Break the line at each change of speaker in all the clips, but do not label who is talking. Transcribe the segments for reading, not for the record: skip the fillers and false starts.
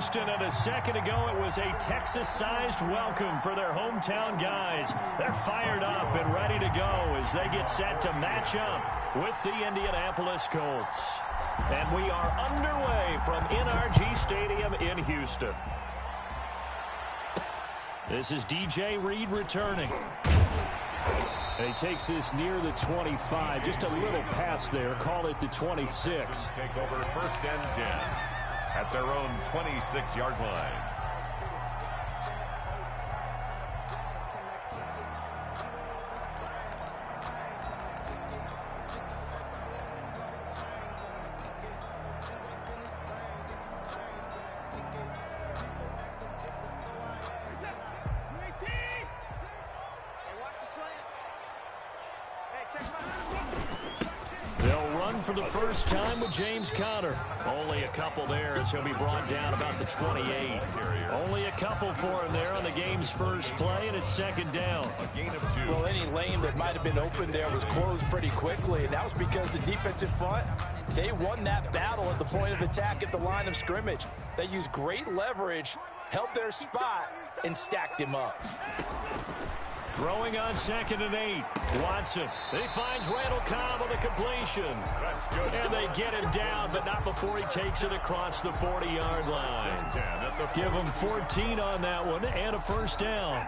Houston, and a second ago it was a Texas-sized welcome for their hometown guys. They're fired up and ready to go as they get set to match up with the Indianapolis Colts. And we are underway from NRG Stadium in Houston. This is DJ Reed returning. And he takes this near the 25. Just a little pass there. Call it the 26.
Take over 1st and 10 at their own 26-yard line.
They'll run for the first time with James Conner. Only a couple there as he'll be brought down about the 28. Only a couple for him there on the game's first play, and it's 2nd down.
A gain of 2.
Well, any lane that might have been open there was closed pretty quickly, and that was because the defensive front, they won that battle at the point of attack at the line of scrimmage. They used great leverage, held their spot, and stacked him up.
Throwing on 2nd and 8. Watson. He finds Randall Cobb on the completion.
That's good.
And they get him down, but not before he takes it across the 40-yard line. Give him 14 on that one and a first down.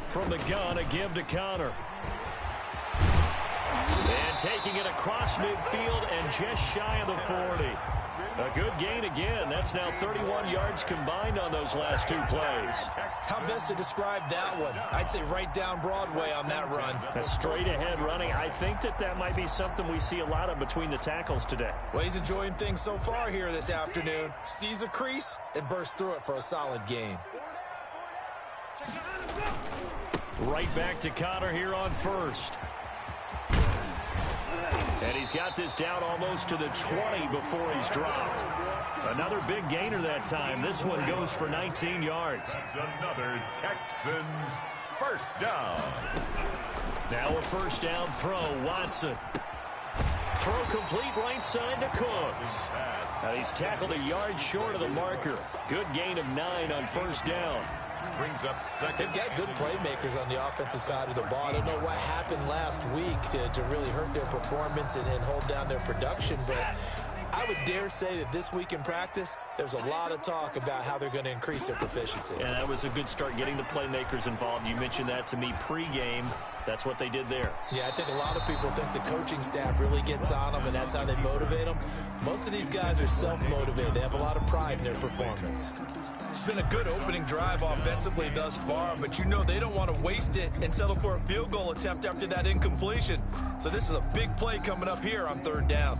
From the gun, a give to Conner. And taking it across midfield and just shy of the 40. A good gain again. That's now 31 yards combined on those last 2 plays.
How best to describe that one? I'd say right down Broadway on that run.
A straight ahead running. I think that might be something we see a lot of between the tackles today.
Well, he's enjoying things so far here this afternoon. Sees a crease and bursts through it for a solid game.
Right back to Conner here on 1st. And he's got this down almost to the 20 before he's dropped. Another big gainer that time. This one goes for 19 yards.
That's another Texans first down.
Now a first down throw. Watson. Throw complete right side to Cooks. He's tackled a yard short of the marker. Good gain of 9 on first down.
Brings up 2nd.
They've got good playmakers on the offensive side of the ball. I don't know what happened last week to really hurt their performance and hold down their production, but I would dare say that this week in practice, there's a lot of talk about how they're going to increase their proficiency.
Yeah, that was a good start getting the playmakers involved. You mentioned that to me pregame. That's what they did there.
Yeah, I think a lot of people think the coaching staff really gets on them, and that's how they motivate them. Most of these guys are self-motivated. They have a lot of pride in their performance. It's been a good opening drive offensively thus far, but you know they don't want to waste it and settle for a field goal attempt after that incompletion. So this is a big play coming up here on 3rd down.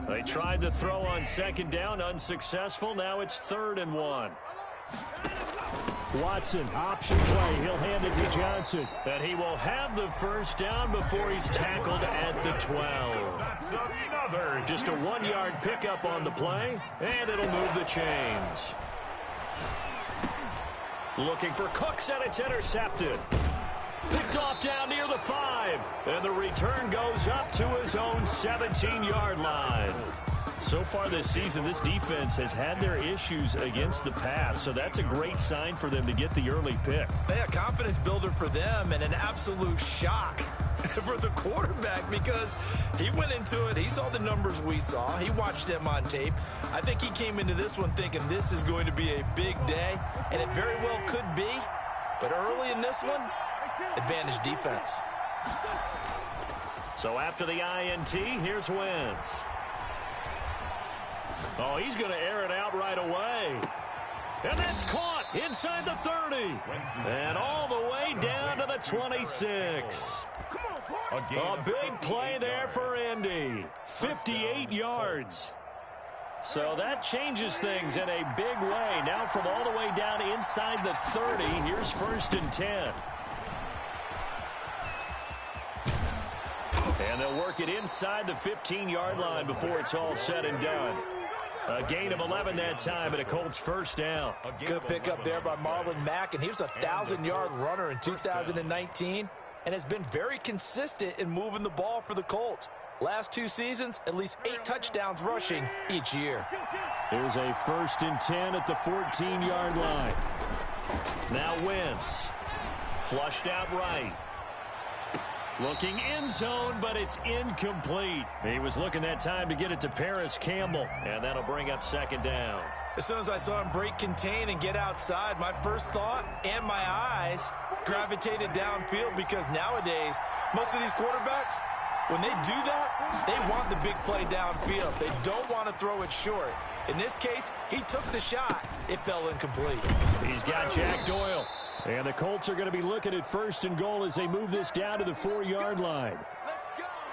They tried to throw on 2nd down, unsuccessful. Now it's 3rd and 1. Watson, option play. He'll hand it to Johnson. And he will have the first down before he's tackled at the 12.
That's another.
Just a 1-yard pickup on the play, and it'll move the chains. Looking for Cooks, and it's intercepted. Picked off down near the 5. And the return goes up to his own 17-yard line. So far this season, this defense has had their issues against the pass, so that's a great sign for them to get the early pick.
Yeah, confidence builder for them and an absolute shock for the quarterback because he went into it. He saw the numbers we saw. He watched them on tape. I think he came into this one thinking this is going to be a big day, and it very well could be. But early in this one, advantage defense.
So after the INT, here's Wentz. Oh, he's going to air it out right away. And that's caught inside the 30. And all the way down to the 26. A big play there for Indy. 58 yards. So that changes things in a big way. Now from all the way down inside the 30, here's 1st and 10. And they'll work it inside the 15-yard line before it's all said and done. A gain of 11 that time, and a Colts first down.
Good pickup there by Marlon Mack, and he was a 1,000-yard runner in 2019. and has been very consistent in moving the ball for the Colts. Last 2 seasons, at least 8 touchdowns rushing each year.
Here's a 1st and 10 at the 14-yard line. Now Wentz. Flushed out right. Looking end zone, but it's incomplete. He was looking that time to get it to Paris Campbell, and that'll bring up 2nd down.
As soon as I saw him break contain and get outside, my first thought and my eyes gravitated downfield, because nowadays, most of these quarterbacks, when they do that, they want the big play downfield. They don't want to throw it short. In this case, he took the shot. It fell incomplete.
He's got Jack Doyle. And the Colts are going to be looking at 1st and goal as they move this down to the 4-yard line.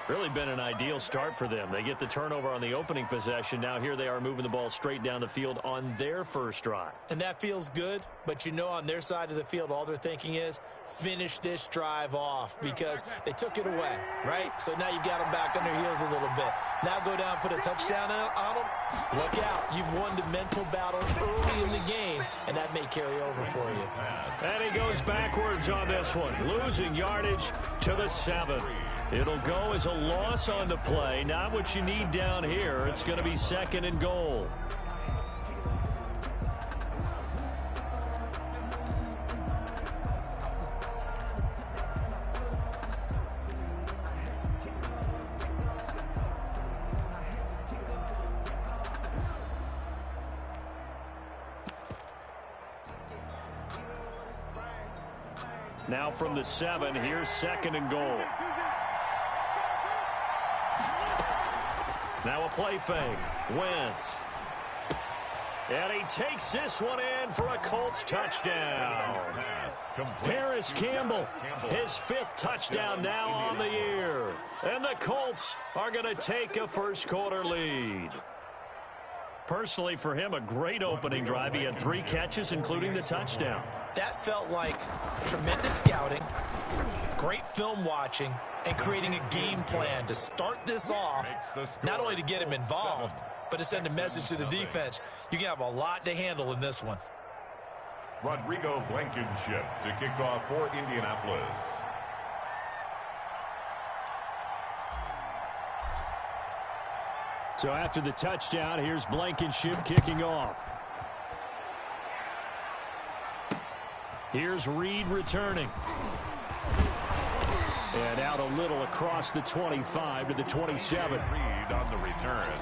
Really been an ideal start for them. They get the turnover on the opening possession. Now here they are moving the ball straight down the field on their first drive.
And that feels good, but you know on their side of the field, all they're thinking is finish this drive off, because they took it away, right? So now you've got them back on their heels a little bit. Now go down, put a touchdown on them. Look out. You've won the mental battle early in the game, and that may carry over for you.
And he goes backwards on this one, losing yardage to the 7. It'll go as a loss on the play. Not what you need down here. It's going to be 2nd and goal. Now from the 7, here's 2nd and goal. Now a play fake. Wentz. And he takes this one in for a Colts touchdown. Paris Campbell, his 5th touchdown now on the year. And the Colts are going to take a first-quarter lead. Personally, for him, a great opening drive. He had 3 catches, including the touchdown.
That felt like tremendous scouting, great film watching, and creating a game plan to start this off, not only to get him involved, but to send a message to the defense. You can have a lot to handle in this one.
Rodrigo Blankenship to kick off for Indianapolis.
So after the touchdown, here's Blankenship kicking off. Here's Reed returning. And out a little across the 25 to the 27.
Reed on the return.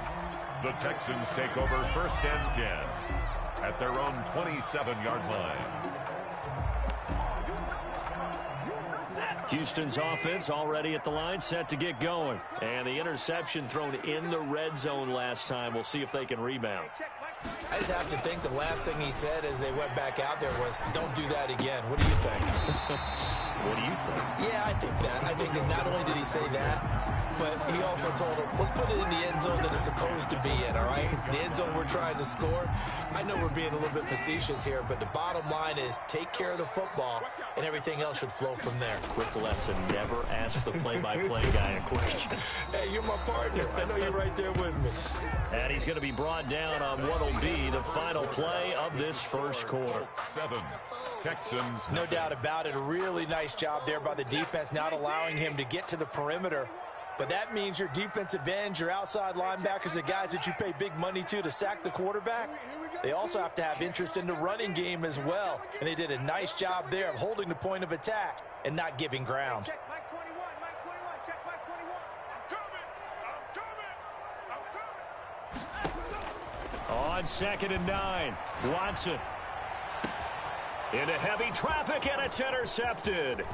The Texans take over 1st and 10 at their own 27-yard line.
Houston's offense already at the line, set to get going. And the interception thrown in the red zone last time. We'll see if they can rebound.
I just have to think the last thing he said as they went back out there was, don't do that again. What do you think?
What do you think?
Yeah, I think that. I think that not only did he say that, but he also told him, let's put it in the end zone that it's supposed to be in, all right? The end zone we're trying to score. I know we're being a little bit facetious here, but the bottom line is take care of the football, and everything else should flow from there.
Quick lesson, never ask the play-by-play guy a question.
Hey, you're my partner. I know you're right there with me.
And he's going to be brought down on what will be the final play of this first quarter.
7. Texans.
No doubt about it. A really nice job there by the defense, not allowing him to get to the perimeter. But that means your defensive ends, your outside linebackers, the guys that you pay big money to sack the quarterback, they also have to have interest in the running game as well. And they did a nice job there of holding the point of attack and not giving ground.
Check Mike 21, Mike 21, check Mike 21. I'm coming.
On 2nd and 9, Watson. Into heavy traffic, and it's intercepted.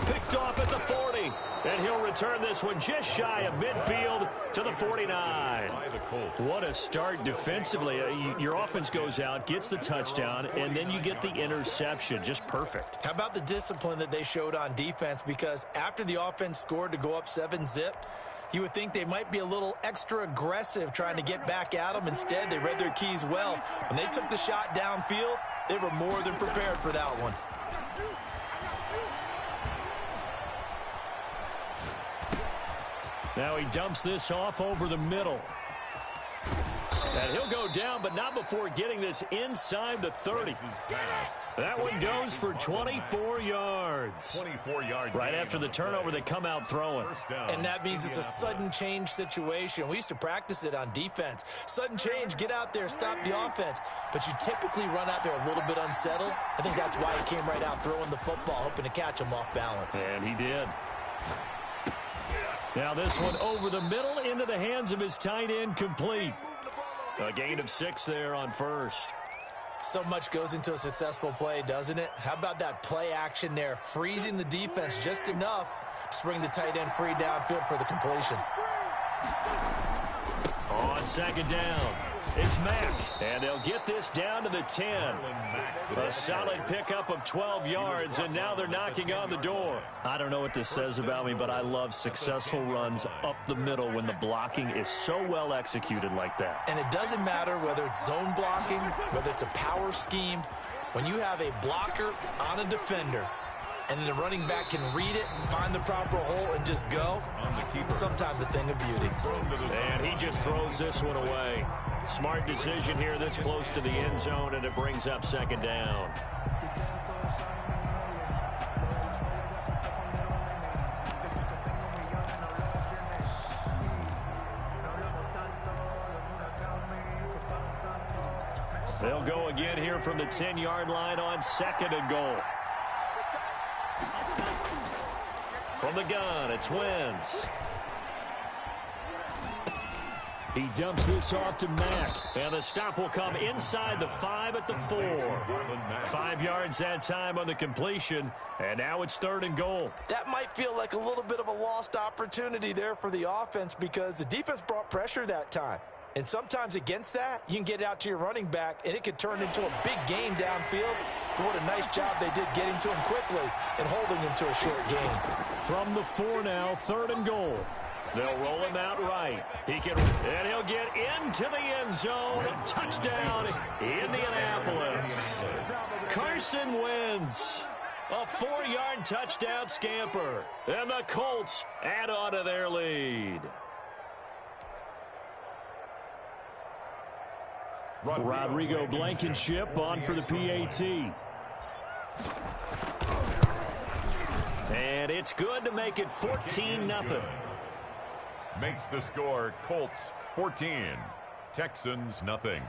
Picked off at the 40. And he'll return this one just shy of midfield to the 49. What a start defensively. Your offense goes out, gets the touchdown, and then you get the interception. Just perfect.
How about the discipline that they showed on defense? Because after the offense scored to go up 7-zip, you would think they might be a little extra aggressive trying to get back at them. Instead, they read their keys well. When they took the shot downfield, they were more than prepared for that one.
Now he dumps this off over the middle. And he'll go down, but not before getting this inside the 30. That one goes for 24 yards.
24 yards.
Right after the turnover, they come out throwing.
And that means it's a sudden change situation. We used to practice it on defense. Sudden change, get out there, stop the offense. But you typically run out there a little bit unsettled. I think that's why he came right out throwing the football, hoping to catch him off balance.
And he did. Now this one over the middle into the hands of his tight end, complete. A gain of 6 there on first.
So much goes into a successful play, doesn't it? How about that play action there, freezing the defense just enough to bring the tight end free downfield for the completion.
On second down, it's Mack, and they'll get this down to the 10. A solid pickup of 12 yards, and now they're knocking on the door. I don't know what this says about me, but I love successful runs up the middle when the blocking is so well executed like that.
And it doesn't matter whether it's zone blocking, whether it's a power scheme. When you have a blocker on a defender, and then the running back can read it, find the proper hole, and just go, sometimes a thing of beauty.
And he just throws this one away. Smart decision here this close to the end zone, and it brings up second down. They'll go again here from the 10-yard line on second and goal. From the gun, it's Wentz. He dumps this off to Mack, and the stop will come inside the 5 at the 4. 5 yards that time on the completion, and now it's third and goal.
That might feel like a little bit of a lost opportunity there for the offense because the defense brought pressure that time. And sometimes against that, you can get it out to your running back, and it could turn into a big gain downfield. But what a nice job they did getting to him quickly and holding him to a short gain.
From the 4 now, third and goal. They'll roll him out right. And he'll get into the end zone. Touchdown, Indianapolis. Carson wins. A 4-yard touchdown scamper. And the Colts add on to their lead. Rodrigo Blankenship on for the PAT. And it's good to make it 14-0.
Makes the score Colts 14, Texans nothing.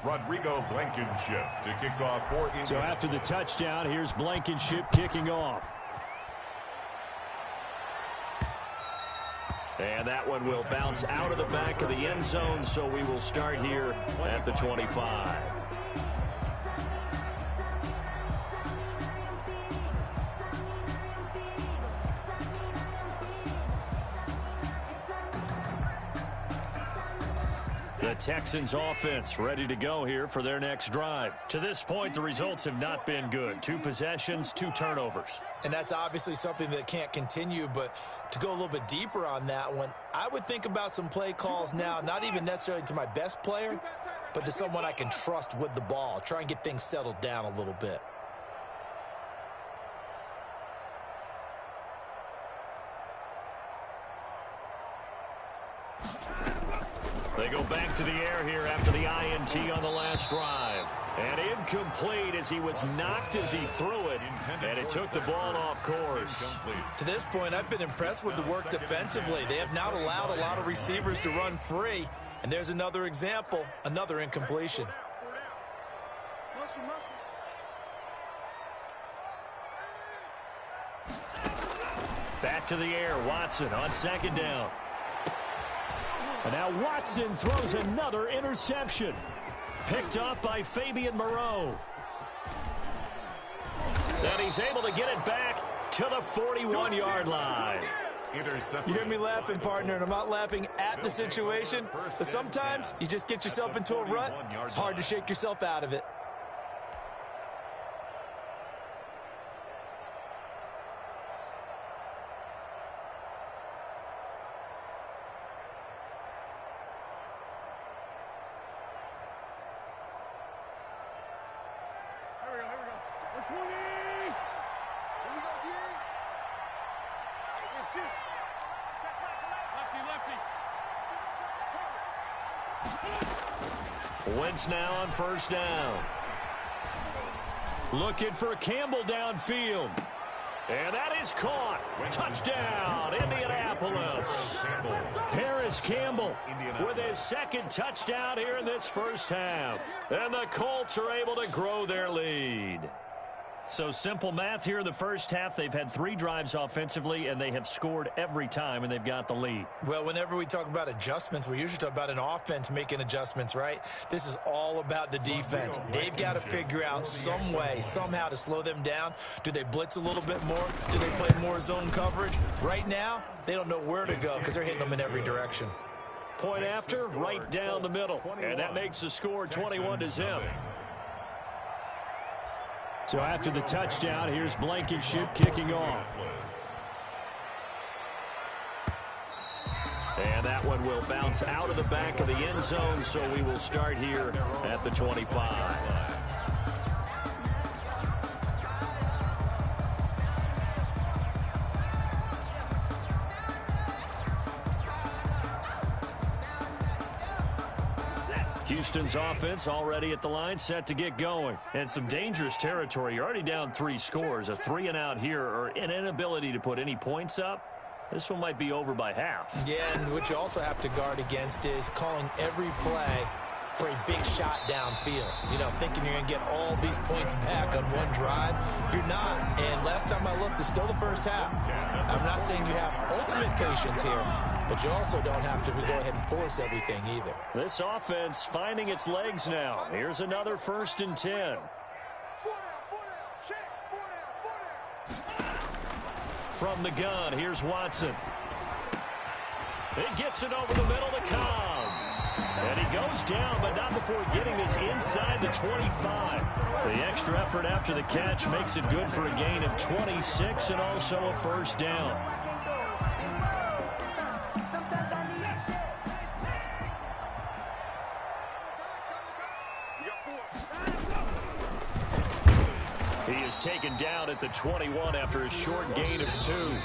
Rodrigo Blankenship to kick off for Indiana.
So after the touchdown, here's Blankenship kicking off. And that one will bounce out of the back of the end zone, so we will start here at the 25. The Texans offense ready to go here for their next drive. To this point, the results have not been good. 2 possessions, 2 turnovers.
And that's obviously something that can't continue, but to go a little bit deeper on that one, I would think about some play calls now, not even necessarily to my best player, but to someone I can trust with the ball. Try and get things settled down a little bit.
They go back to the air here after the INT on the last drive. And incomplete as he was knocked as he threw it. And it took the ball off course.
To this point, I've been impressed with the work defensively. They have not allowed a lot of receivers to run free. And there's another example, another incompletion.
Back to the air, Watson on second down. And now Watson throws another interception. Picked up by Fabian Moreau. And he's able to get it back to the 41-yard line.
You hear me laughing, partner, and I'm not laughing at the situation. But sometimes you just get yourself into a rut. It's hard to shake yourself out of it.
Wentz now on first down. Looking for Campbell downfield. And that is caught. Touchdown, Indianapolis. Paris Campbell with his second touchdown here in this first half. And the Colts are able to grow their lead. So simple math here in the first half. They've had 3 drives offensively, and they have scored every time, and they've got the lead.
Well, whenever we talk about adjustments, we usually talk about an offense making adjustments, right? This is all about the defense. They've got to figure out some way, somehow to slow them down. Do they blitz a little bit more? Do they play more zone coverage? Right now, they don't know where to go because they're hitting them in every direction.
Point after, right down the middle. And that makes the score 21-0. So after the touchdown, here's Blankenship kicking off. And that one will bounce out of the back of the end zone, so we will start here at the 25. Houston's offense already at the line, set to get going. And some dangerous territory. You're already down 3 scores. A 3-and-out here, or an inability to put any points up. This one might be over by half.
Yeah, and what you also have to guard against is calling every play for a big shot downfield. You know, thinking you're going to get all these points back on one drive. You're not. And last time I looked, it's still the first half. I'm not saying you have ultimate patience here, but you also don't have to go ahead and force everything either.
This offense finding its legs now. Here's another 1st and 10. From the gun, here's Watson. It gets it over the middle to Cobb. And he goes down, but not before getting this inside the 25. The extra effort after the catch makes it good for a gain of 26 and also a first down. He is taken down at the 21 after a short gain of 2.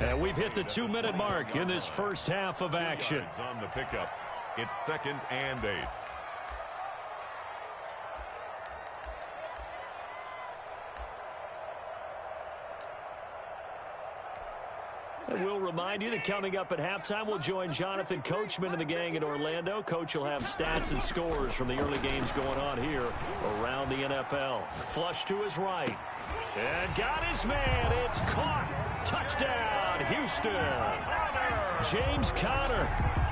And we've hit the 2-minute mark in this first half of action.
On the pickup, it's 2nd and 8.
And we'll remind you that coming up at halftime, we'll join Jonathan Coachman and the gang in Orlando. Coach will have stats and scores from the early games going on here around the NFL. Flush to his right. And got his man. It's caught. Touchdown, Houston. James Conner,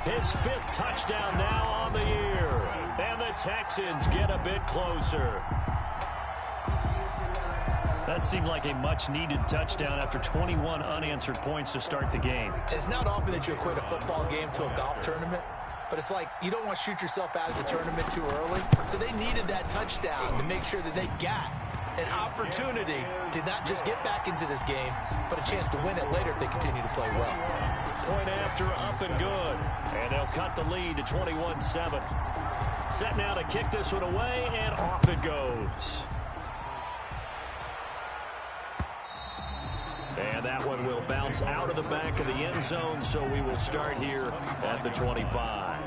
his 5th touchdown now on the year. And the Texans get a bit closer. That seemed like a much-needed touchdown after 21 unanswered points to start the game.
It's not often that you equate a football game to a golf tournament, but it's like you don't want to shoot yourself out of the tournament too early. So they needed that touchdown to make sure that they got an opportunity to not just get back into this game, but a chance to win it later if they continue to play well.
Point after, up and good. And they'll cut the lead to 21-7. Set now to kick this one away, and off it goes. And that one will bounce out of the back of the end zone, so we will start here at the 25.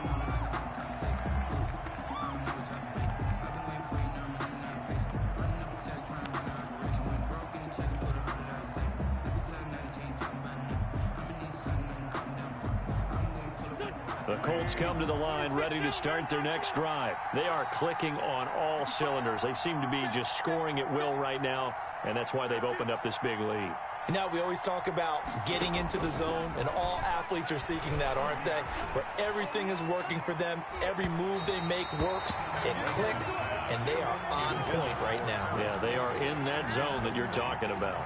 The Colts come to the line ready to start their next drive. They are clicking on all cylinders. They seem to be just scoring at will right now, and that's why they've opened up this big lead.
You know, we always talk about getting into the zone, and all athletes are seeking that, aren't they? Where everything is working for them. Every move they make works. It clicks, and they are on point right now.
Yeah, they are in that zone that you're talking about.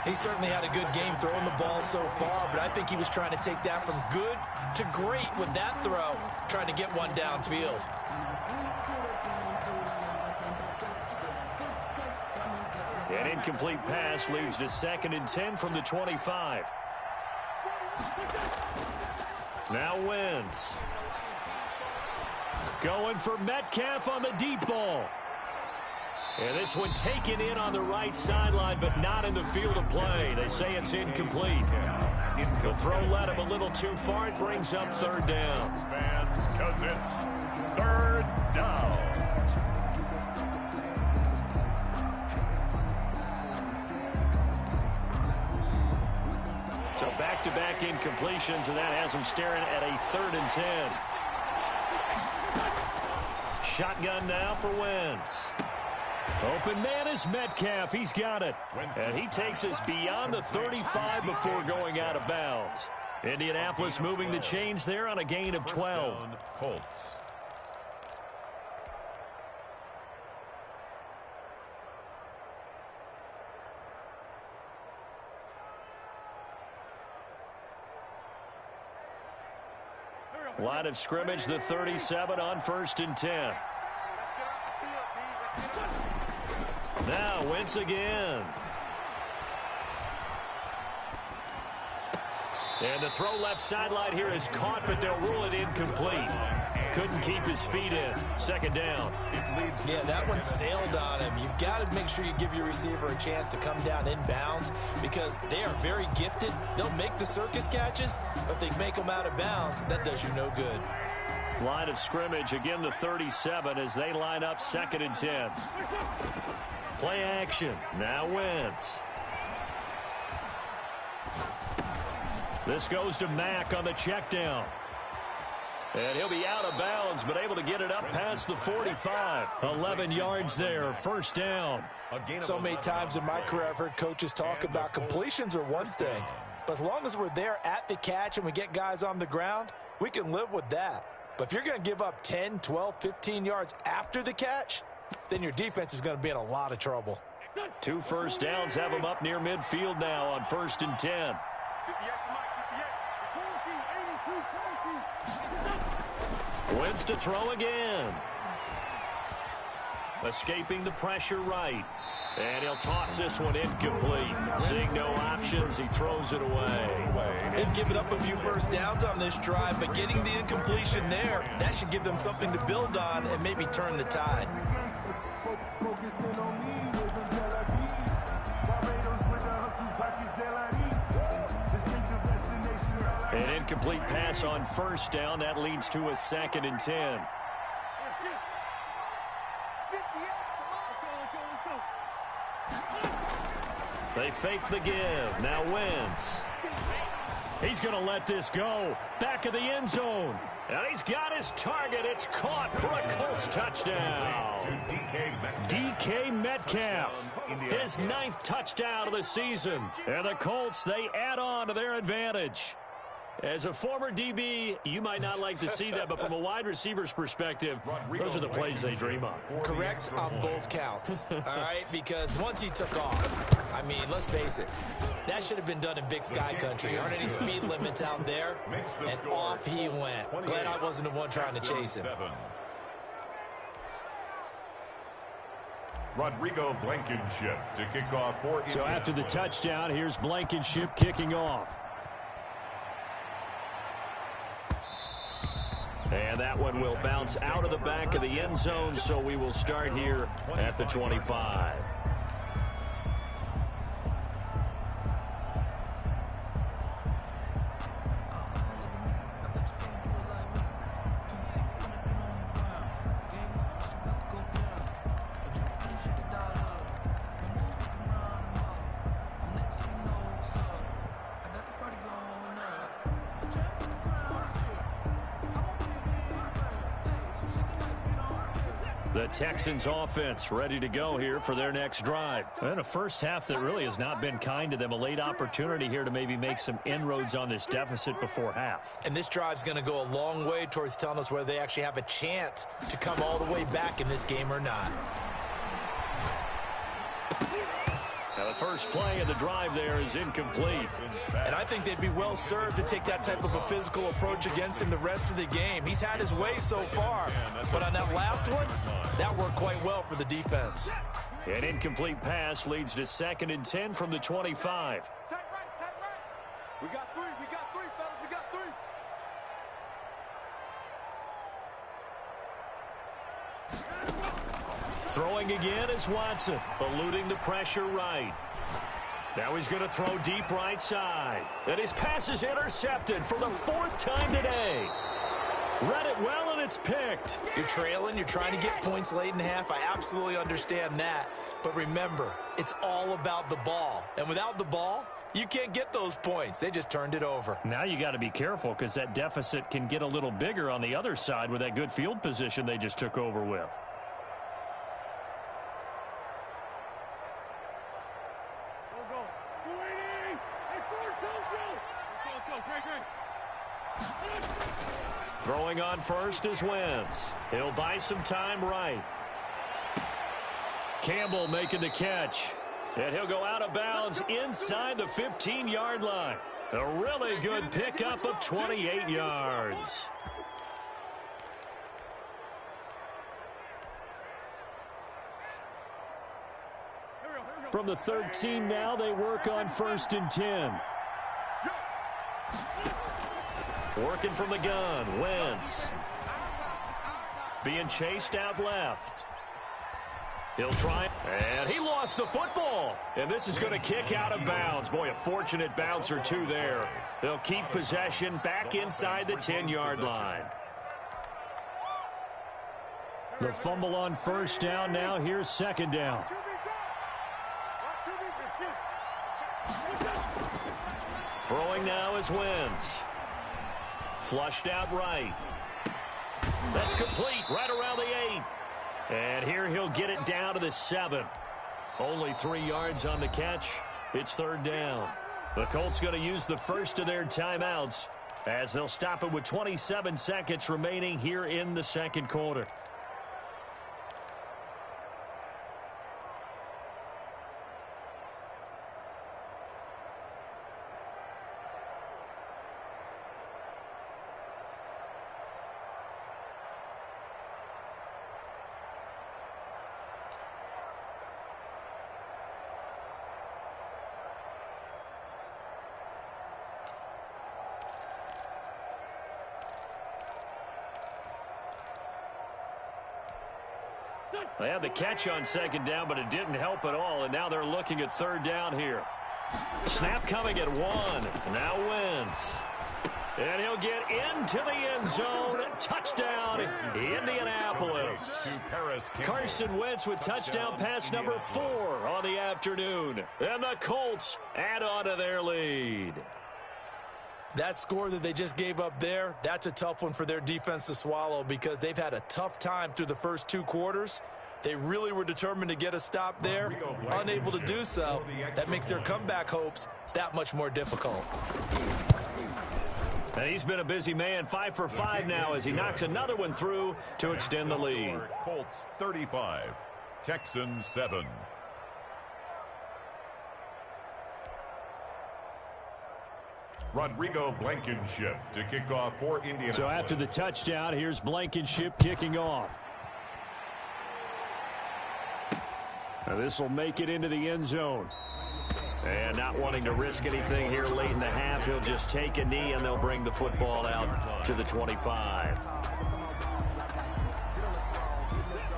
He certainly had a good game throwing the ball so far, but I think he was trying to take that from good to great with that throw, trying to get one downfield.
An incomplete pass leads to 2nd and 10 from the 25. Now Wentz. Going for Metcalf on the deep ball. And this one taken in on the right sideline, but not in the field of play. They say it's incomplete. The throw led him a little too far. It brings up third down.
Fans, because it's third down.
So back-to-back incompletions, and that has him staring at a 3rd and 10. Shotgun now for Wentz. Open man is Metcalf. He's got it. And he takes us beyond the 35 before going out of bounds. Indianapolis moving the chains there on a gain of 12.
Colts.
Line of scrimmage, the 37 on 1st and 10. Now Wentz again. And the throw left sideline here is caught, but they'll rule it incomplete. Couldn't keep his feet in. 2nd down.
Yeah, that one sailed on him. You've got to make sure you give your receiver a chance to come down inbounds because they are very gifted. They'll make the circus catches, but if they make them out of bounds, that does you no good.
Line of scrimmage, again the 37 as they line up 2nd and 10. Play action. Now Wentz. This goes to Mack on the check down. And he'll be out of bounds, but able to get it up past the 45. 11 yards there, 1st down.
So many times in my career I've heard coaches talk about completions are one thing, but as long as we're there at the catch and we get guys on the ground, we can live with that. But if you're going to give up 10, 12, 15 yards after the catch, then your defense is going to be in a lot of trouble.
2 first downs have them up near midfield now on 1st and 10. Wentz to throw again. Escaping the pressure right. And he'll toss this one incomplete. Seeing no options, he throws it away.
They've given up a few first downs on this drive, but getting the incompletion there, that should give them something to build on and maybe turn the tide.
An incomplete pass on 1st down. That leads to a 2nd and 10. They fake the give. Now Wentz. He's going to let this go. Back of the end zone. And he's got his target. It's caught for a Colts touchdown. DK Metcalf. His 9th touchdown of the season. And the Colts, they add on to their advantage. As a former DB, you might not like to see that, but from a wide receiver's perspective, those are the plays they dream of.
Correct on both counts, all right? Because once he took off, I mean, let's face it, that should have been done in Big Sky Country. There aren't any speed limits out there, and off he went. Glad I wasn't the one trying to chase him.
Rodrigo Blankenship to kick off for.
So after the touchdown, here's Blankenship kicking off. And that one will bounce out of the back of the end zone, so we will start here at the 25. The Texans offense ready to go here for their next drive. And a first half that really has not been kind to them. A late opportunity here to maybe make some inroads on this deficit before half.
And this drive's going to go a long way towards telling us whether they actually have a chance to come all the way back in this game or not.
Now the first play of the drive there is incomplete.
And I think they'd be well served to take that type of a physical approach against him the rest of the game. He's had his way so far, but on that last one, that worked quite well for the defense.
An incomplete pass leads to 2nd and 10 from the 25.
Tight right. We got three, fellas, we got 3.
Throwing again is Watson, eluding the pressure right. Now he's going to throw deep right side. And his pass is intercepted for the 4th time today. Read it well, and it's picked.
You're trailing. You're trying to get points late in half. I absolutely understand that. But remember, it's all about the ball. And without the ball, you can't get those points. They just turned it over.
Now you got to be careful because that deficit can get a little bigger on the other side with that good field position they just took over with. Throwing on first is Wentz. He'll buy some time right. Campbell making the catch. And he'll go out of bounds inside the 15-yard line. A really good pickup of 28 yards. From the 13 now, they work on 1st and 10. Working from the gun, Wentz. Being chased out left. He'll try, and he lost the football. And this is going to kick out of bounds. Boy, a fortunate bounce or two there. They'll keep possession back inside the 10-yard line. The fumble on 1st down now. Here's 2nd down. Throwing now is Wentz. Flushed out right. That's complete right around the 8. And here he'll get it down to the 7. Only 3 yards on the catch. It's 3rd down. The Colts going to use the first of their timeouts as they'll stop it with 27 seconds remaining here in the 2nd quarter. They had the catch on 2nd down, but it didn't help at all, and now they're looking at 3rd down here. Snap coming at 1. Now Wentz. And he'll get into the end zone. Touchdown, Indianapolis. Carson Wentz with touchdown pass number 4 on the afternoon. And the Colts add on to their lead.
That score that they just gave up there, that's a tough one for their defense to swallow because they've had a tough time through the first 2 quarters. They really were determined to get a stop there, unable to do so. That makes their comeback hopes that much more difficult.
And he's been a busy man, 5 for 5 now as he knocks another one through to extend the lead.
Colts 35, Texans 7. Rodrigo Blankenship to kick off for Indianapolis.
So after the touchdown, here's Blankenship kicking off. Now this will make it into the end zone. And not wanting to risk anything here late in the half, he'll just take a knee and they'll bring the football out to the 25.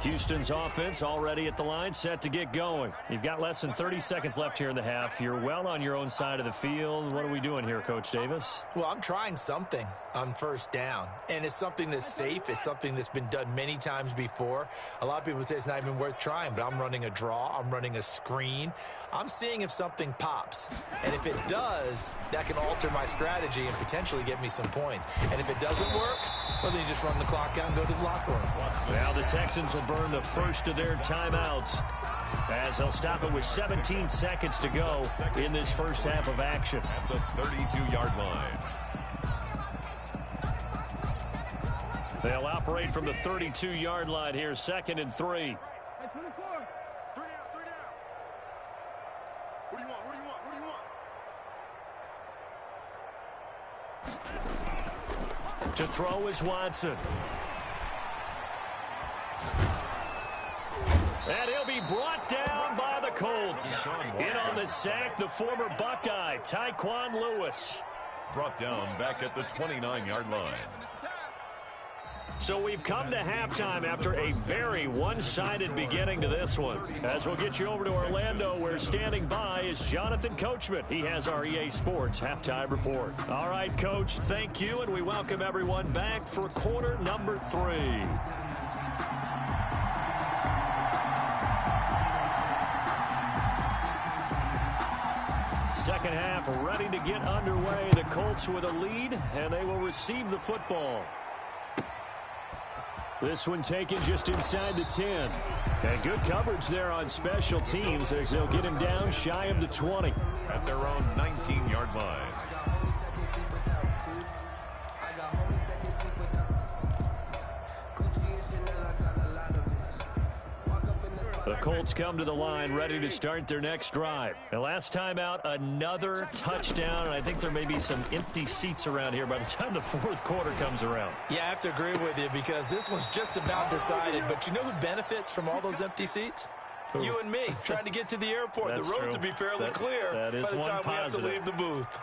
Houston's offense already at the line, set to get going. You've got less than 30 seconds left here in the half. You're well on your own side of the field. What are we doing here, Coach Davis?
Well, I'm trying something on 1st down, and it's something that's safe. It's something that's been done many times before. A lot of people say it's not even worth trying, but I'm running a draw. I'm running a screen. I'm seeing if something pops, and if it does, that can alter my strategy and potentially get me some points. And if it doesn't work, well, then you just run the clock out and go to the locker room.
Now the Texans will burn the first of their timeouts as they'll stop it with 17 seconds to go in this first half of action.
At the 32-yard line.
They'll operate from the 32-yard line here, 2nd and 3.
Hey, 24. 3 down, 3 down. What do you want? What do you want? What do you want?
To throw is Watson. And he'll be brought down by the Colts. In on the sack, the former Buckeye, Tyquan Lewis.
Brought down back at the 29-yard line.
So we've come to halftime after a very one-sided beginning to this one. As we'll get you over to Orlando, where standing by is Jonathan Coachman. He has our EA Sports Halftime Report. All right, Coach, thank you, and we welcome everyone back for quarter number 3. Second half ready to get underway. The Colts with a lead, and they will receive the football. This one taken just inside the 10. And good coverage there on special teams as they'll get him down shy of the 20.
At their own 19-yard line.
The Colts come to the line ready to start their next drive. The last time out, another touchdown, and I think there may be some empty seats around here by the time the fourth quarter comes around.
Yeah, I have to agree with you because this one's just about decided. But you know who benefits from all those empty seats? Who? You and me, trying to get to the airport. The road to be fairly clear
by the time we have to
leave the booth.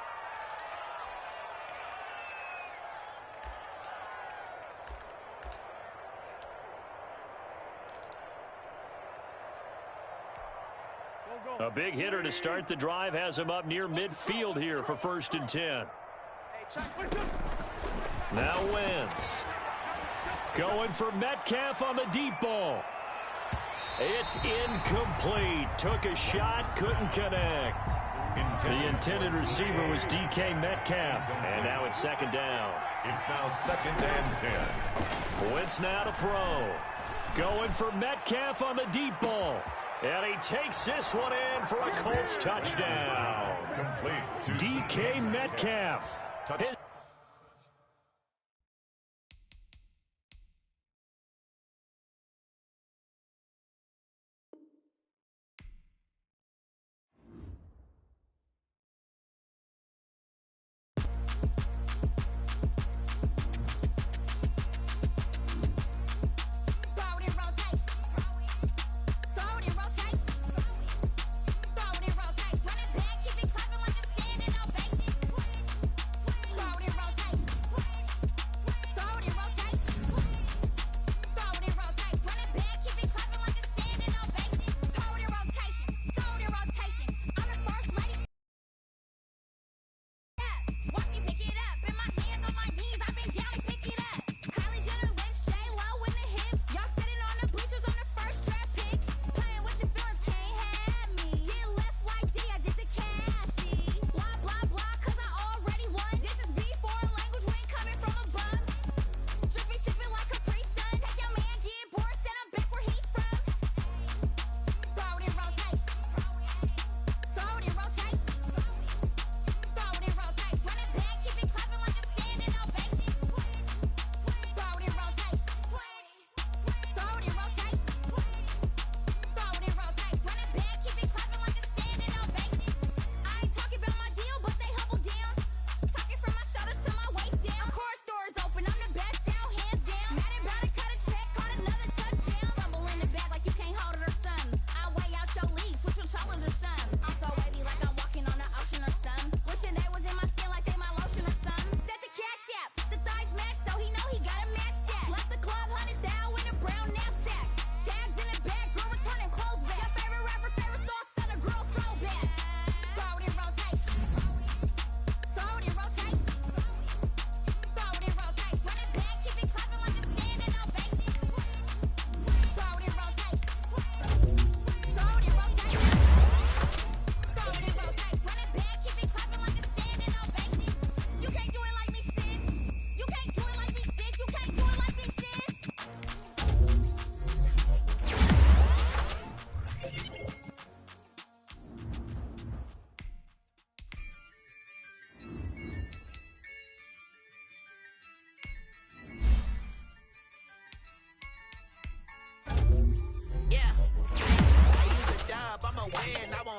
A big hitter to start the drive has him up near midfield here for 1st and 10. Now Wentz. Going for Metcalf on the deep ball. It's incomplete. Took a shot, couldn't connect. The intended receiver was DK Metcalf. And now it's 2nd down.
It's now 2nd and 10.
Wentz now to throw. Going for Metcalf on the deep ball. And he takes this one in for a Colts touchdown.
Complete.
DK Metcalf.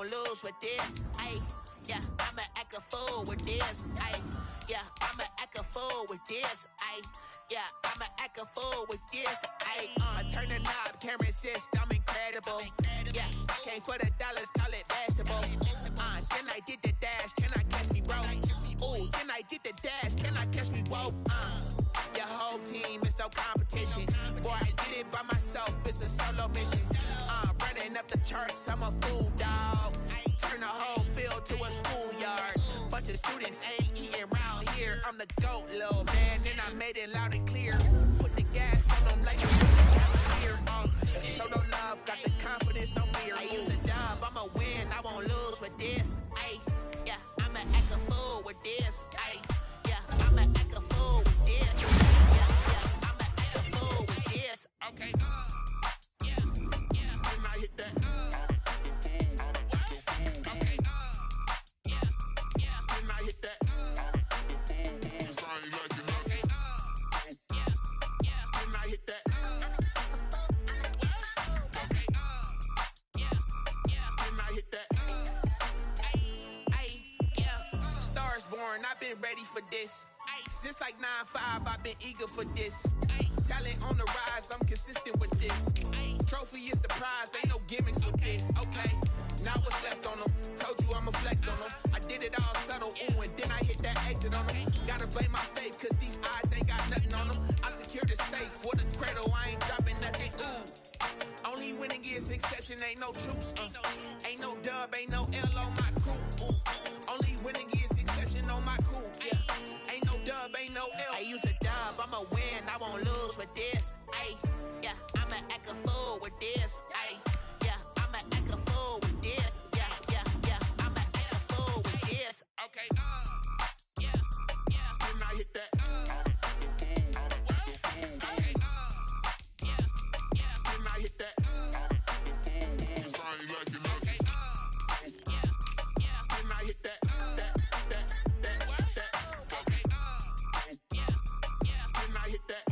lose with this. Ay, yeah, I'ma act a fool with this. Ay, yeah, I'ma act a fool with this. Ay, yeah, I'ma act a fool with this. Ay, turn the knob, can't resist, I'm incredible. Yeah, came for the dollars, call it vegetable. Then I did the dash, can I catch me, bro? Ooh, then I did the dash, can I catch me, whoa? Your whole team is so complicated. myself, it's a solo mission. Running up the charts, I'm a fool, dog. Turn the whole field to a schoolyard. Bunch of students ain't eating round here. I'm the GOAT, little man, and I made it loud and clear. Put the gas on them like a cavalier. Show no love, got the confidence, no fear. I use a dub, I'ma win, I won't lose with this. Ay, yeah, I'ma act a fool with this. Ay, yeah, I'ma act a fool with this. Yeah, I'ma act a fool with this. Okay, yeah, and I hit that. Okay, yeah, and I hit that. So I ain't like it, okay, yeah, and I hit that. Okay, yeah, and I hit that. Yeah, stars born, I've been ready for this. Since like 9-5, I've been eager for this. Talent on the rise, I'm consistent with this. Trophy is the prize, ain't no gimmicks with this. Okay, now what's left on them? Told you I'ma flex on them. I did it all subtle, ooh, and then I hit that exit on them. Gotta blame my faith, cause these odds ain't got nothing on them. I secured the safe for the cradle, I ain't dropping nothing, ooh. Only winning is exception, ain't no truce. Ain't no dub, ain't no L on my crew. Only winning is exception on my crew, yeah. Ain't no dub, ain't no L. I use a dub, I'ma win, I won't lose with this. Ay, yeah, I'ma act a fool with this. Ay, yeah, I'ma act a fool with this. Yeah, I'ma act a fool with this. Okay, yeah, and I hit that. Okay, yeah, and I hit that. So I ain't like it, okay, yeah, and I hit that. Okay, yeah, and I hit that.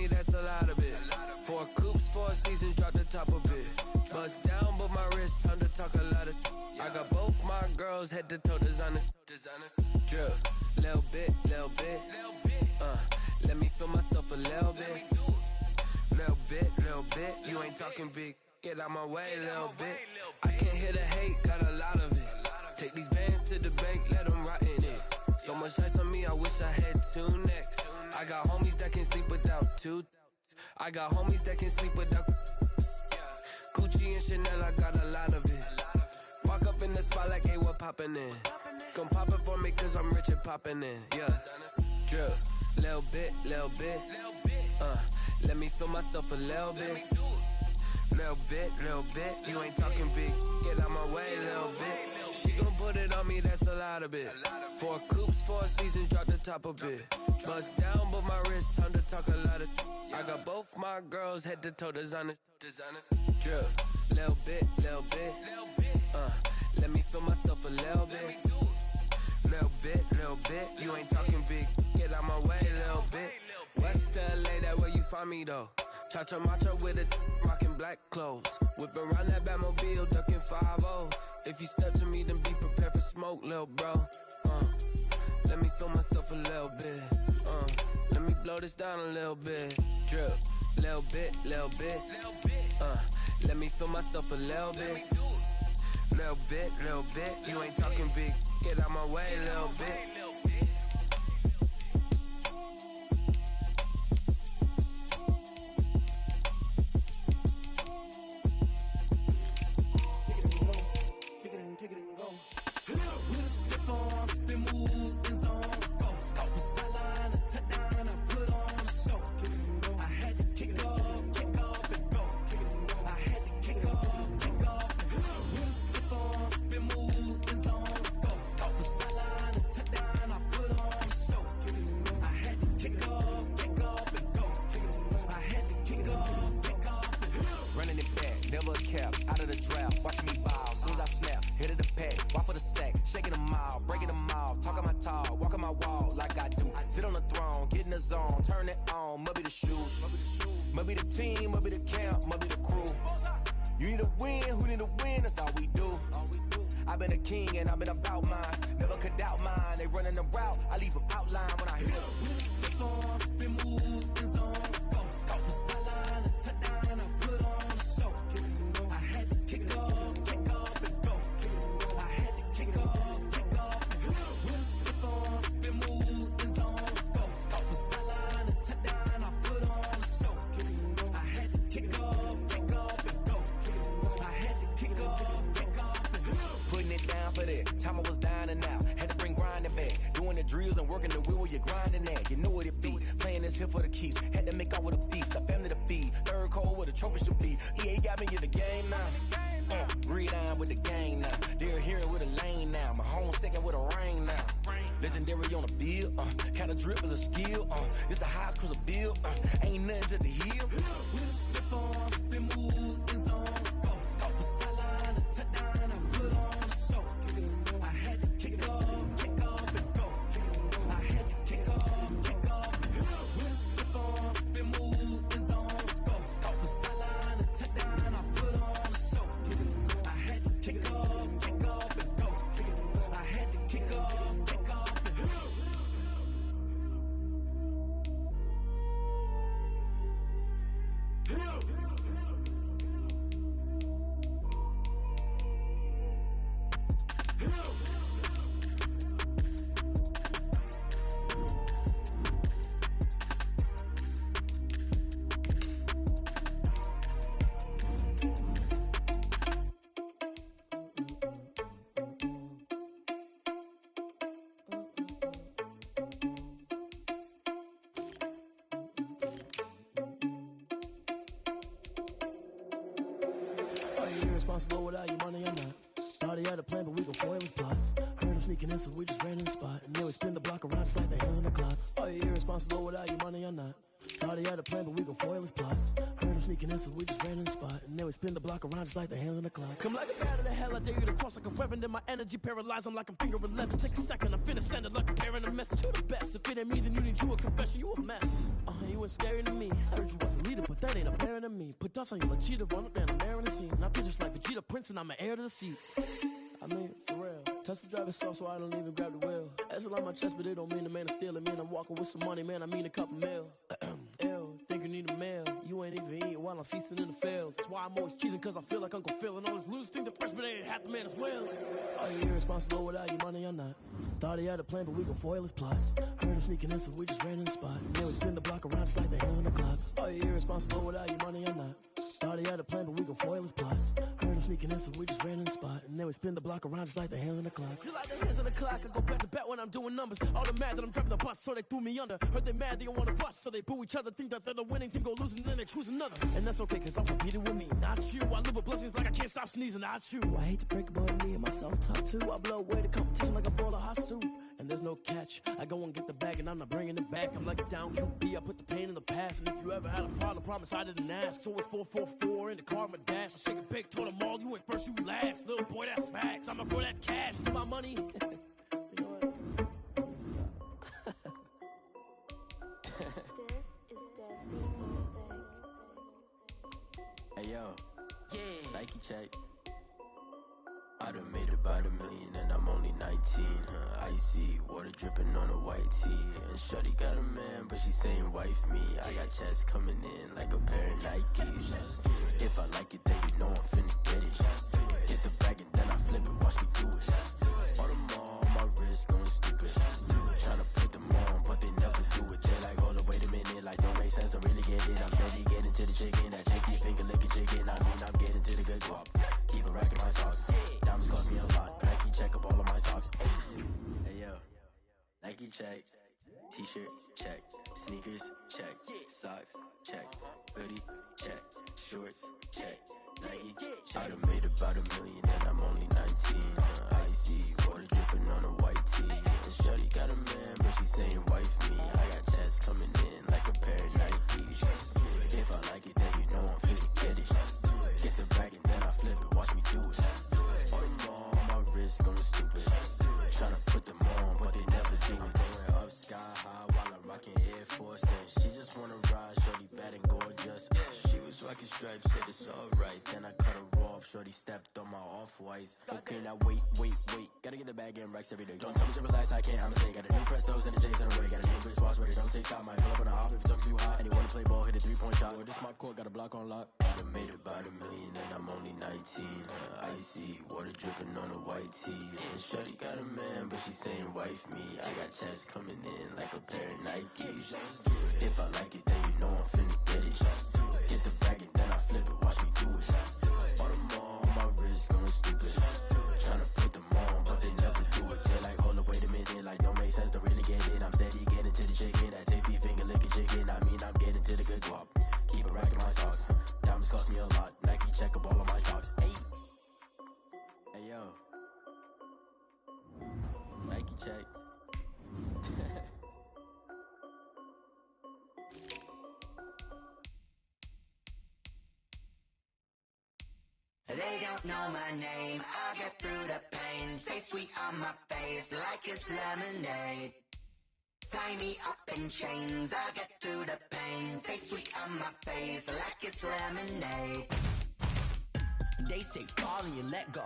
That's a lot of it. 4 coops, 4 seasons, drop the top of it. Bust down, but my wrist, time to talk a lot of. I got both my girls head to toe designer. Drip, little bit. Let me feel myself a little bit. Little bit. You ain't talking big. Get out my way, little bit. I can't hear the hate, got a lot of it. Take these bands to the bank, let them rot in it. So much ice on me, I wish I had 2 necks. I got homies that can sleep without 2. I got homies that can sleep without Gucci and Chanel, I got a lot of it. Walk up in the spot like, hey, what poppin' in? Come pop it for me cause I'm rich and poppin' in. Yeah, drip, little bit. Let me feel myself a little bit. Little bit. You ain't talking big. Get out my way, little bit. She gon' put it on me, that's a lot of it. 4 coops, 4 seasons, drop the top a bit. Bust down, but my wrist, time to talk a lot of. I got both my girls head to toe designer. Drip, little bit. Let me feel myself a little bit. Little bit. You ain't talking big. Get out my way, little bit. West LA, that where you find me though. Cha-cha matcha with a rockin' black clothes. Whip around that Batmobile, ducking 5-0. If you step to me, then be prepared for smoke, lil' bro. Let me feel myself a little bit. Let me blow this down a little bit. Drip, little bit. Let me feel myself a little bit. Little bit. You ain't talking big. Get out my way, little bit. Might be the team, might be the camp, might be the crew. You need a win, who need a win, that's all we do. I've been a king and I've been about mine. Never could doubt mine. They running the route, I leave them outline when I hit them. Spin on, spin move, in zone, scope. Scope the sideline, a touchdown, I put on a show. I had to kick off and go. I had to kick off and go. Spin on, spin move, in zone, scope. Scope the sideline, a touchdown, I put on a show. I had to kick off and go. I had to kick off and go. Putting it down for that. Time I was dying and out. Had to bring grinding back. Doing the drills and working the wheel where you're grinding at. You know what it be. Playing this here for the keeps. Had to make out with a feast. A family to feed. Third cold where the trophy should be. EA got me in the game now. Breathe on with the game now. They're here with a lane now. My home second with a rain now. Legendary on the field. Kinda drip is a skill. It's the highest cruiser bill. Ain't nothing to the hill. We just spit on, spin move, in zone, scope. Scope the sideline, a touchdown, I put on a show. I had to kick off and go. I had to kick off and go. We just spit on, spin move, in zone, scope. Scope the sideline, a touchdown, I put on a show. I had to kick off and go. I had to kick off and go.
Are you irresponsible without your money or not? Thought he had a plan, but we gon' foil his plot. Heard him sneaking in, so we just ran in the spot. And then we spin the block around just like the hands on the clock. Are you irresponsible without your money or not? Thought he had a plan, but we gon' foil his plot. Heard him sneaking in, so we just ran in the spot. And then we spin the block around just like the hands on the clock. Come like a bat of the hell, I dare you to cross like a reverend. And my energy paralyzed, I'm like I'm finger 11. Take a second, I'm finna send it like a bear in a message. You the best, if it ain't me, then you need you a confession. You a mess. You was scary to me. Heard you was a leader, but that ain't apparent to me. Put dust on you, a cheetah, run up and I'm there in the scene. And I feel just like Vegeta Prince, and I'm an heir to the seat. I mean, for real. Touch the driver's soft so I don't even grab the wheel. That's on my chest, but it don't mean the man is stealing. Man, I'm walking with some money, man, I mean a couple mil. Ew, think you need a meal. You ain't even eating while I'm feasting in the field. That's why I'm always cheesing, cause I feel like Uncle Phil. And all those losers think the freshman ain't half the man as well. Are you irresponsible without your money or not? Thought he had a plan, but we gon' foil his plot. Heard him sneaking in, so we just ran in the spot. And then we spin the block around just like the hands on the clock. Are you irresponsible without your money or not? Thought he had a plan, but we gon' foil his plot. Heard him sneaking in, so we just ran in the spot. And then we spin the block around just like the hands on the clock. Just like the hands on the clock, I go back to back when I'm doing numbers. All the mad that I'm driving the bus, so they threw me under. Heard they mad, they don't wanna bust, so they boo each other. Think that they're the winning team, go losing, then they choose another. And that's okay, cause I'm competing with me, not you. I live with blessings like I can't stop sneezing, not you. I hate to break it, but me and myself top two. I blow away the competition like a bowl of hot soup. And there's no catch. I go and get the bag and I'm not bringing it back. I'm like a down QB, I put the pain in the past. And if you ever had a problem, promise I didn't ask. So it's 444 in the car, my dash. I shake a big, told them all, you ain't first, you last. Little boy, that's facts. I'ma grow that cash to my money. You know what?
This is Dev Music.
Hey yo, yeah, Nike check. I done made about $1 million and I'm only 19. Icy water dripping on a white tee. And shorty got a man, but she saying wife me. I got checks coming in like a pair of Nikes. If I like it, then you know I'm finna get it. Get the bag and then I flip it, watch me do it. All them all on my wrist going stupid. Tryna put them on, but they never do it. They like, hold up, wait a minute, like don't make sense, don't really get it. I'm steady getting to the chicken, that chicky finger licking chicken. I mean, I'm getting to the good guap. Keep a rack in my socks. Diamonds cost me a lot. Nike check up all of my stocks. Hey yo, Nike check. T-shirt check. Sneakers check. Socks check. Hoodie check. Shorts check. Nike I done made about $1 million and I'm only 19. Icy water dripping on a white tee. And shorty got a man, but she saying wife me. I got checks coming in like a pair of Nikes. If I like it, then you know I'm finna get it. Get the bag and then I flip it, watch me do it. All them all on my wrist going stupid. Tryna put them on, but they never do it. Going up sky high while I'm rocking Air Force. And she just wanna ride, shorty bad and gorgeous.
stripes, said it's alright. Then I cut her off, shorty stepped on my off-whites. Okay, now wait. Gotta get the bag in racks every day. Don't tell me to relax, I can't, I'ma say. Got a new Prestos and the J's in the way. Got a new wristwatch where they don't take time. I pull up on a hop if it's up too hot. And he wanna play ball, hit a 3-point shot. Or this my court, got a block on lock. I done made about $1 million and I'm only 19. Icy, water dripping on a white tee. And shorty got a man, but she saying wife me. I got checks coming in like a pair of Nikes. If I like it, then you know I'm finna get it. Get the bag and then I flip it, watch me do it. On them all, my wrist going stupid. Tryna put them on, but they never do it. They like, hold up, wait a minute, like don't make sense to really get it. I'm steady getting to the chicken, that tasty finger licking chicken. I mean, I'm getting to the good guap. Keep a rack in my socks. Diamonds cost me a lot. Nike check up all of my stocks. Hey yo, Nike check.
They don't know my name, I get through the pain. Taste sweet on my face like it's lemonade. Tie me up in chains, I get through the pain. Taste sweet on my face like it's lemonade. They say fall and you let go,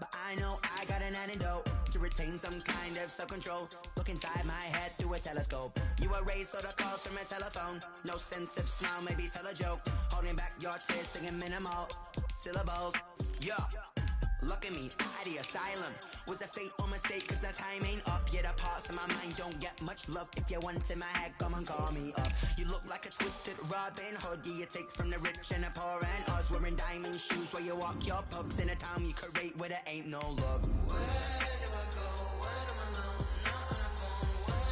but I know I got an antidote to retain some kind of self-control. Look inside my head through a telescope. You erase all the calls from a telephone. No sense of smile, maybe tell a joke. Holding back your tears, singing minimal syllables. Yeah, look at me, out the asylum. Was a fate or mistake, cause the time ain't up. Yeah, the parts of my mind don't get much love. If you want in my head, come and call me up. You look like a twisted Robin Hood. Yeah, you take from the rich and the poor and us. Wearing diamond shoes where you walk your pugs in a town you create where there ain't no love. Where do I go? When am I alone? Not on the phone. When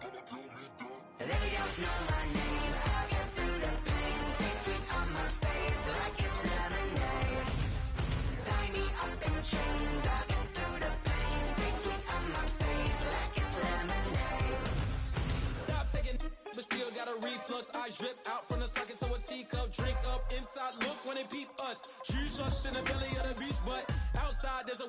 I'm on my own. They don't know my name. I get through the pain. Taste sweet on my face like it's lemonade. Tie me up in chains. I get through the pain. Taste sweet on my face like it's lemonade.
Stop taking, but still got a reflux. I drip out from the socket to a teacup. Drink up inside. Look when they peep us. Choose us in the belly of the beast, but outside there's a